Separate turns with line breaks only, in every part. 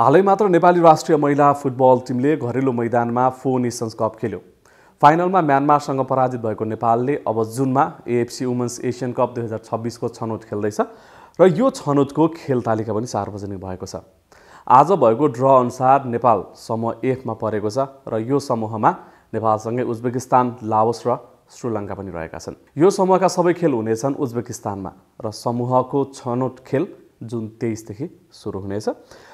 हालै मात्र नेपाली राष्ट्रिय महिला फुटबल टिमले घरेलु मैदानमा 4 नेसन्स कप खेल्यो। फाइनलमा म्यानमारसँग पराजित भएको नेपालले अब जुनमा एएफसी वुमेन्स एसियन कप 2026 को छनौट खेल्दैछ र यो छनौटको खेल तालिका पनि सार्वजनिक भएको छ। आज भएको ड्र अनुसार नेपाल समूह F मा परेको छ र यो समूहमा नेपालसँगै उज्बेकिस्तान, लाओस र श्रीलङ्का पनि रहेका छन्। यो समूहका सबै खेल हुनेछन् उज्बेकिस्तानमा र समूहको छनौट खेल जुन 23 देखि सुरु हुनेछ।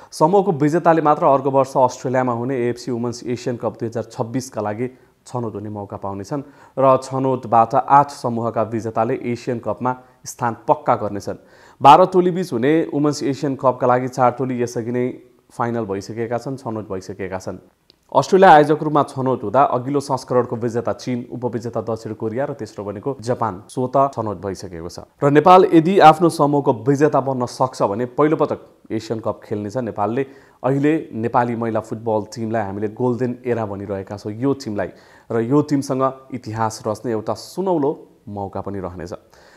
समूहको विजेताले मात्र अर्को वर्ष अस्ट्रेलियामा हुने एएफसी वुमेन्स एसियन कप 2026 का लागि छनौट हुने मौका पाउनेछन् र छनौटबाट 8 समूहका विजेताले एसियन कपमा स्थान पक्का गर्नेछन्। 12 टोली बीच हुने वुमेन्स एसियन कपका लागि 4 टोली यसअघि नै फाइनल भइसकेका छन्, छनौट भइसकेका छन्। अस्ट्रेलिया आयोजक रूपमा छनौट हुँदा अघिल्लो संस्करणको विजेता चीन, उपविजेता दक्षिण कोरिया र तेस्रो बनेको जापान स्वत छनौट भइसकेको छ। र नेपाल यदि आफ्नो समूहको विजेता बन्न सक्छ भने पहिलो पटक एसियन कप खेल्नेछ। नेपालले अहिले नेपाली महिला फुटबल टिमलाई हामीले गोल्डन एरा भनिरहेका छौँ यो टिमलाई, र यो टिमसँग इतिहास रच्ने एउटा सुनौलो मौका पनि रहनेछ।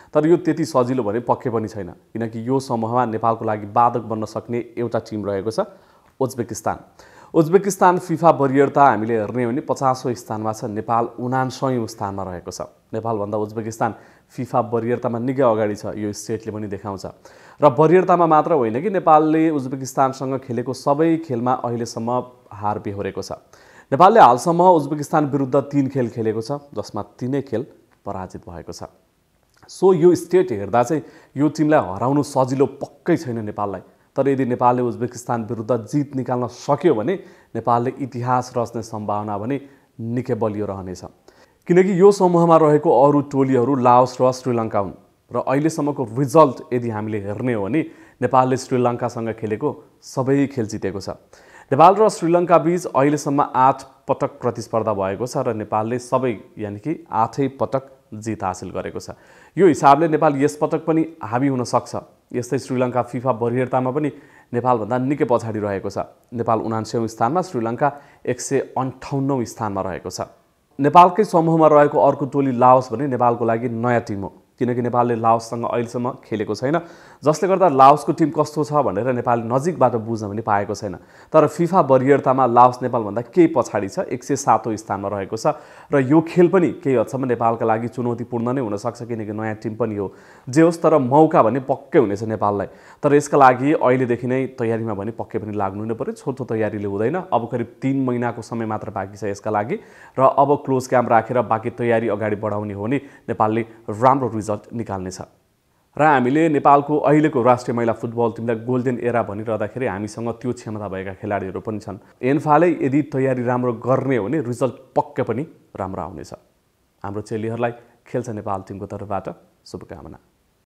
तर यो त्यति सजिलो भने पक्कै पनि छैन, किनकि यो समूहमा नेपालको लागि बाधक बन्न सक्ने एउटा टिम रहेको छ, उज्बेकिस्तान। उज्बेकिस्तान फिफा वरियरता हामीले हेर्ने हो भने 50औं स्थानमा छ, नेपाल 79औं स्थानमा रहेको छ। नेपालभन्दा उज्बेकिस्तान फिफा वरियरतामा निकै अगाडि छ, यो स्टेटले पनि देखाउँछ। र वरियरतामा मात्र होइन कि नेपालले उज्बेकिस्तानसँग खेलेको सबै खेलमा अहिलेसम्म हार बेहोरेको छ। नेपालले हालसम्म उज्बेकिस्तान विरुद्ध 3 खेल खेलेको छ, जसमा 3 खेल पराजित भएको छ। सो यो स्टेट हेर्दा चाहिँ यो टिमलाई हराउनु सजिलो पक्कै छैन नेपाललाई। तर यदि नेपालले उज्बेकिस्तान विरुद्ध जित निकाल्न सक्यो भने नेपालले इतिहास रच्ने सम्भावना भने निकै बलियो रहनेछ, किनकि यो समूहमा रहेको अरू टोलीहरू लाओस र श्रीलङ्का हुन् र अहिलेसम्मको रिजल्ट यदि हामीले हेर्ने हो भने नेपालले श्रीलङ्कासँग खेलेको सबै खेल जितेको छ। नेपाल र श्रीलङ्का बीच अहिलेसम्म 8 पटक प्रतिस्पर्धा भएको छ र नेपालले सबै यानि कि 8 पटक जित हासिल गरेको छ। यो हिसाबले नेपाल यस पटक पनि हावी हुन सक्छ। यस्तै श्रीलङ्का फिफा वरियरतामा पनि नेपालभन्दा निकै पछाडि रहेको छ। नेपाल 79औं स्थानमा, श्रीलङ्का 158औं स्थानमा रहेको छ। नेपालकै समूहमा रहेको अर्को टोली लाओस भने नेपालको लागि नयाँ टिम हो, किनकि नेपालले लाओससँग अहिलेसम्म खेलेको छैन, जसले गर्दा लाओसको टिम कस्तो छ भनेर नेपालले नजिकबाट बुझ्न पनि पाएको छैन। तर फिफा वरियरतामा लाओस नेपालभन्दा केही पछाडि छ, 107औं स्थानमा रहेको छ र यो खेल पनि केही हदसम्म नेपालका लागि चुनौतीपूर्ण नै हुनसक्छ, किनकि नयाँ टिम पनि हो। जे होस्, तर मौका भने पक्कै हुनेछ नेपाललाई। तर यसका लागि अहिलेदेखि नै तयारीमा भने पक्कै पनि लाग्नु नै पर्यो। छोटो तयारीले हुँदैन। अब करिब 3 महिनाको समय मात्र बाँकी छ यसका लागि, र अब क्लोज क्याम्प राखेर बाँकी तयारी अगाडि बढाउने हो भने नेपालले राम्रो रिजल्ट निकाल्नेछ। र हामीले नेपालको अहिलेको राष्ट्रिय महिला फुटबल टिमलाई गोल्डन एरा भनिरहँदाखेरि हामीसँग त्यो क्षमता भएका खेलाडीहरू पनि छन्। एन्फाले यदि तयारी राम्रो गर्ने हो भने रिजल्ट पक्कै पनि राम्रो आउनेछ। हाम्रो चेलीहरूलाई खेल्छ नेपाल टिमको तर्फबाट शुभकामना।